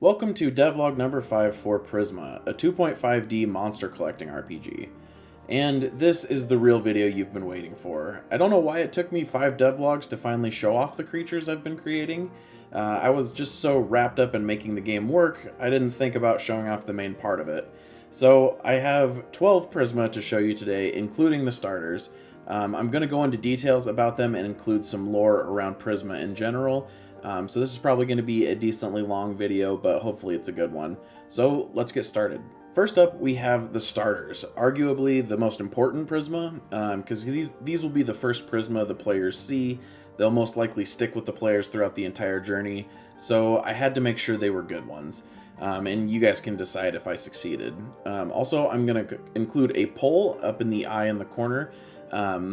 Welcome to devlog number 5 for Prisma, a 2.5D monster collecting RPG. And this is the real video you've been waiting for. I don't know why it took me 5 devlogs to finally show off the creatures I've been creating. I was just so wrapped up in making the game work, I didn't think about showing off the main part of it. So I have 12 Prisma to show you today, including the starters. I'm going to go into details about them and include some lore around Prisma in general. So this is probably going to be a decently long video, but hopefully it's a good one. So let's get started. First up, we have the starters, arguably the most important Prisma, because these will be the first Prisma the players see. They'll most likely stick with the players throughout the entire journey, so I had to make sure they were good ones. And you guys can decide if I succeeded. Also, I'm going to include a poll up in the eye in the corner,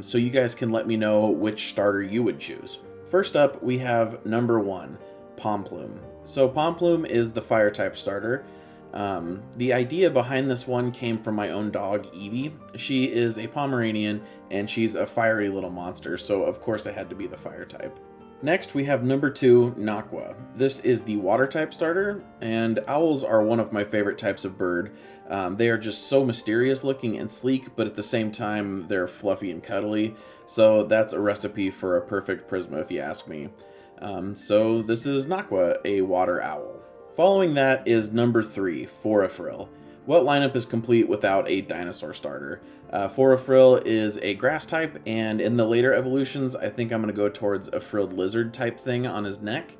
so you guys can let me know which starter you would choose. First up, we have number 1, Pomplume. So Pomplume is the fire type starter. The idea behind this one came from my own dog, Evie. She is a Pomeranian, and she's a fiery little monster, so of course it had to be the fire type. Next, we have number 2, Nakwa. This is the water type starter, and owls are one of my favorite types of bird. They are just so mysterious looking and sleek, but at the same time, they're fluffy and cuddly, so that's a recipe for a perfect Prisma if you ask me. So this is Nakwa, a water owl. Following that is number 3, Forafril. What lineup is complete without a dinosaur starter? Forafril is a grass type, and in the later evolutions, I think I'm going to go towards a frilled lizard type thing on his neck,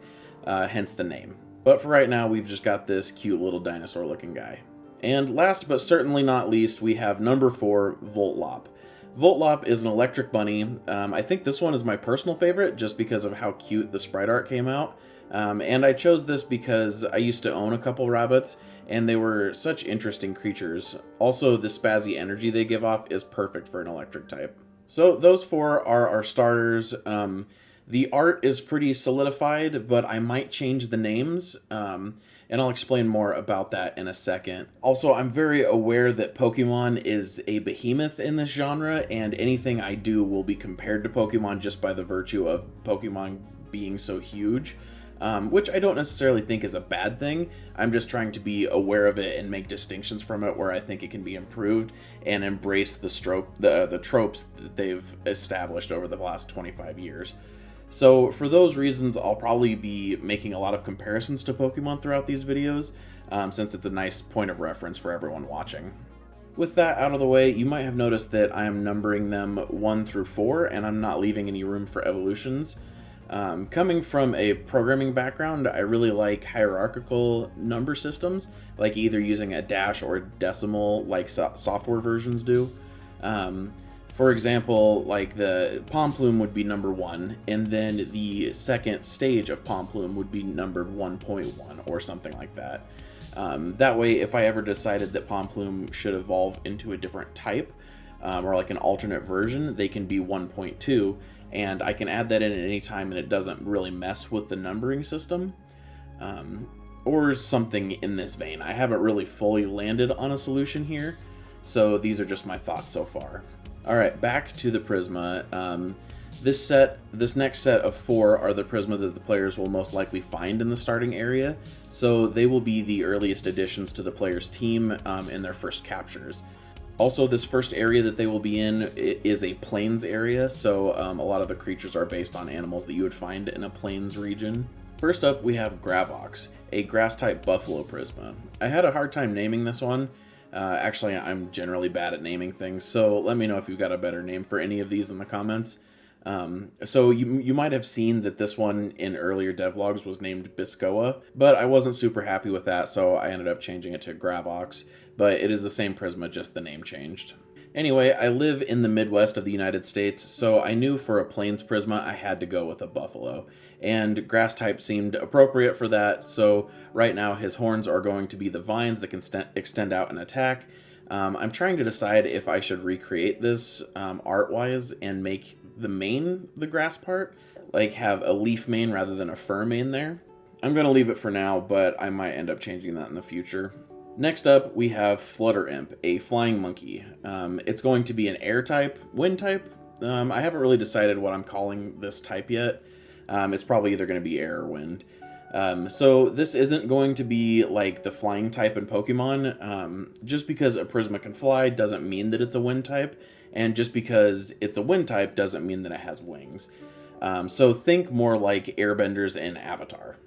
hence the name. But for right now, we've just got this cute little dinosaur looking guy. And last but certainly not least, we have number 4, Voltlop. Voltlop is an electric bunny. I think this one is my personal favorite just because of how cute the sprite art came out. And I chose this because I used to own a couple rabbits, and they were such interesting creatures. Also, the spazzy energy they give off is perfect for an electric type. So those 4 are our starters. The art is pretty solidified, but I might change the names, and I'll explain more about that in a second. Also, I'm very aware that Pokemon is a behemoth in this genre, and anything I do will be compared to Pokemon just by the virtue of Pokemon being so huge. Which I don't necessarily think is a bad thing. I'm just trying to be aware of it and make distinctions from it where I think it can be improved and embrace the tropes that they've established over the last 25 years. So for those reasons, I'll probably be making a lot of comparisons to Pokemon throughout these videos, since it's a nice point of reference for everyone watching. With that out of the way, you might have noticed that I am numbering them 1 through 4, and I'm not leaving any room for evolutions. Coming from a programming background, I really like hierarchical number systems, like either using a dash or decimal like software versions do. For example, like the Pomplume would be number 1, and then the second stage of Pomplume would be numbered 1.1 or something like that. That way, if I ever decided that Pomplume should evolve into a different type, or like an alternate version, they can be 1.2, and I can add that in at any time and it doesn't really mess with the numbering system, or something in this vein. I haven't really fully landed on a solution here, so these are just my thoughts so far. Alright, back to the Prisma. This next set of 4 are the Prisma that the players will most likely find in the starting area, so they will be the earliest additions to the player's team in their first captures. Also, this first area that they will be in is a plains area, so a lot of the creatures are based on animals that you would find in a plains region. First up, we have Gravox, a grass-type buffalo Prisma. I had a hard time naming this one. Actually, I'm generally bad at naming things, so let me know if you've got a better name for any of these in the comments. So you might have seen that this one in earlier devlogs was named Biscoa, but I wasn't super happy with that, so I ended up changing it to Gravox, but it is the same Prisma, just the name changed. Anyway, I live in the Midwest of the United States, so I knew for a plains Prisma I had to go with a buffalo, and grass type seemed appropriate for that, so right now his horns are going to be the vines that can extend out and attack. I'm trying to decide if I should recreate this art-wise and make the mane the grass part, like have a leaf mane rather than a fur mane there. I'm going to leave it for now, but I might end up changing that in the future. Next up, we have Flutter Imp, a flying monkey. It's going to be an air type, wind type. I haven't really decided what I'm calling this type yet. It's probably either going to be air or wind. So this isn't going to be like the flying type in Pokemon. Just because a Prisma can fly doesn't mean that it's a wind type, and just because it's a wind type doesn't mean that it has wings. So think more like airbenders in Avatar.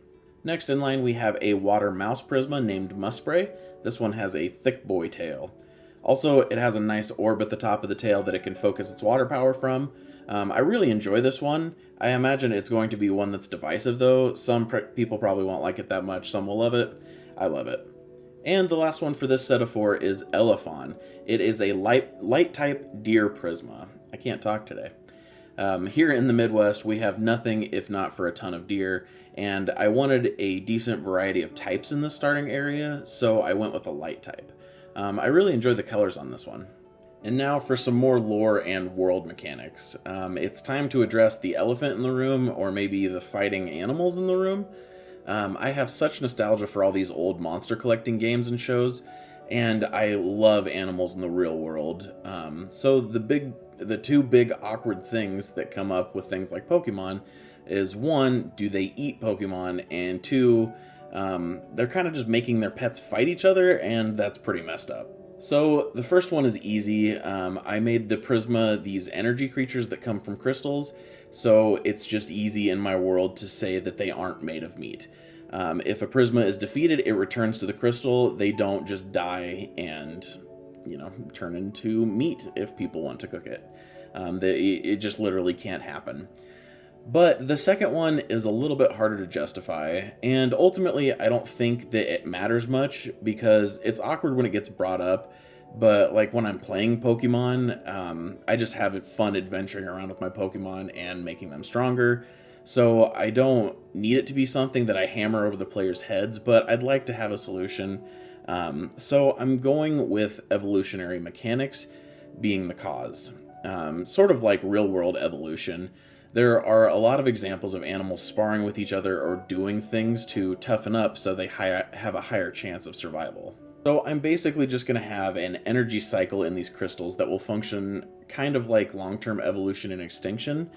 Next in line we have a water mouse Prisma named Muspray. This one has a thick boy tail. Also, it has a nice orb at the top of the tail that it can focus its water power from. I really enjoy this one. I imagine it's going to be one that's divisive though. Some people probably won't like it that much, some will love it. I love it. And the last one for this set of 4 is Elephant. It is a light type deer Prisma. I can't talk today. Here in the Midwest, we have nothing if not for a ton of deer, and I wanted a decent variety of types in the starting area, so I went with a light type. I really enjoy the colors on this one. And now for some more lore and world mechanics. It's time to address the elephant in the room, or maybe the fighting animals in the room. I have such nostalgia for all these old monster collecting games and shows, and I love animals in the real world. So the two big awkward things that come up with things like Pokemon is, one, do they eat Pokemon? And two, they're kind of just making their pets fight each other, and that's pretty messed up. So the first one is easy. I made the Prisma these energy creatures that come from crystals, so it's just easy in my world to say that they aren't made of meat. If a Prisma is defeated, it returns to the crystal. They don't just die and, turn into meat if people want to cook it. It just literally can't happen. But the second one is a little bit harder to justify, and ultimately I don't think that it matters much because it's awkward when it gets brought up, but like when I'm playing Pokemon, I just have fun adventuring around with my Pokemon and making them stronger, so I don't need it to be something that I hammer over the players' heads, but I'd like to have a solution. So I'm going with evolutionary mechanics being the cause. Sort of like real-world evolution. There are a lot of examples of animals sparring with each other or doing things to toughen up so they have a higher chance of survival. So I'm basically just going to have an energy cycle in these crystals that will function kind of like long-term evolution and extinction.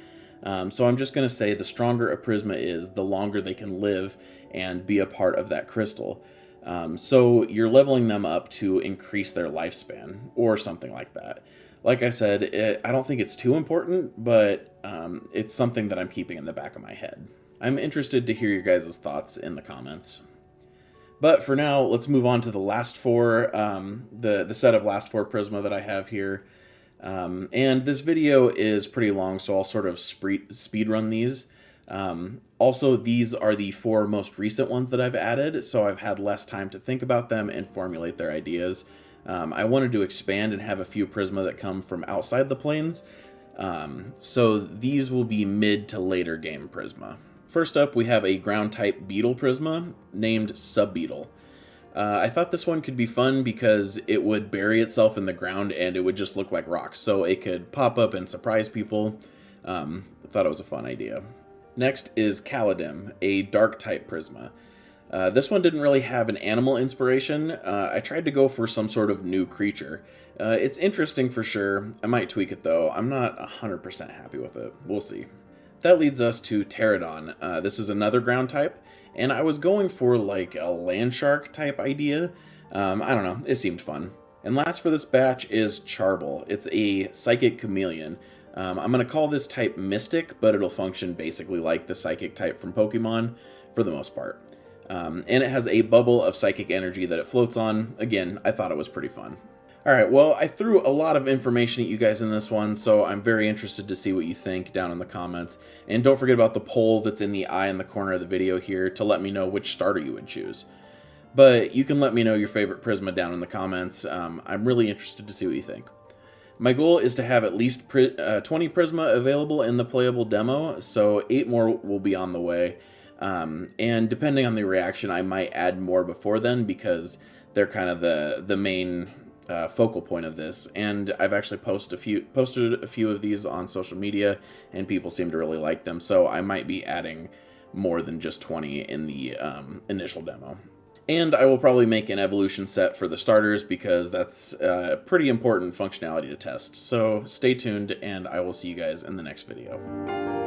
So I'm just going to say the stronger a Prisma is, the longer they can live and be a part of that crystal. So you're leveling them up to increase their lifespan or something like that. Like I said, I don't think it's too important, but it's something that I'm keeping in the back of my head. I'm interested to hear your guys' thoughts in the comments. But for now, let's move on to the last 4, the set of last 4 Prisma that I have here. And this video is pretty long, so I'll sort of speed run these. Also, these are the 4 most recent ones that I've added, so I've had less time to think about them and formulate their ideas. I wanted to expand and have a few Prisma that come from outside the planes, so these will be mid to later game Prisma. First up, we have a ground-type beetle Prisma named Subbeetle. I thought this one could be fun because it would bury itself in the ground and it would just look like rocks, so it could pop up and surprise people. I thought it was a fun idea. Next is Caladim, a dark-type Prisma. This one didn't really have an animal inspiration. I tried to go for some sort of new creature. It's interesting for sure. I might tweak it though. I'm not 100% happy with it. We'll see. That leads us to Pterodon. This is another ground type, and I was going for like a land shark type idea. I don't know, it seemed fun. And last for this batch is Charble. It's a psychic chameleon. I'm going to call this type Mystic, but it'll function basically like the psychic type from Pokemon for the most part. And it has a bubble of psychic energy that it floats on. Again, I thought it was pretty fun. Alright, well, I threw a lot of information at you guys in this one, so I'm very interested to see what you think down in the comments. And don't forget about the poll that's in the eye in the corner of the video here to let me know which starter you would choose. But you can let me know your favorite Prisma down in the comments. I'm really interested to see what you think. My goal is to have at least 20 Prisma available in the playable demo, so 8 more will be on the way. And depending on the reaction, I might add more before then because they're kind of the main focal point of this. And I've actually posted a few of these on social media, and people seem to really like them. So I might be adding more than just 20 in the initial demo. And I will probably make an evolution set for the starters because that's pretty important functionality to test. So stay tuned, and I will see you guys in the next video.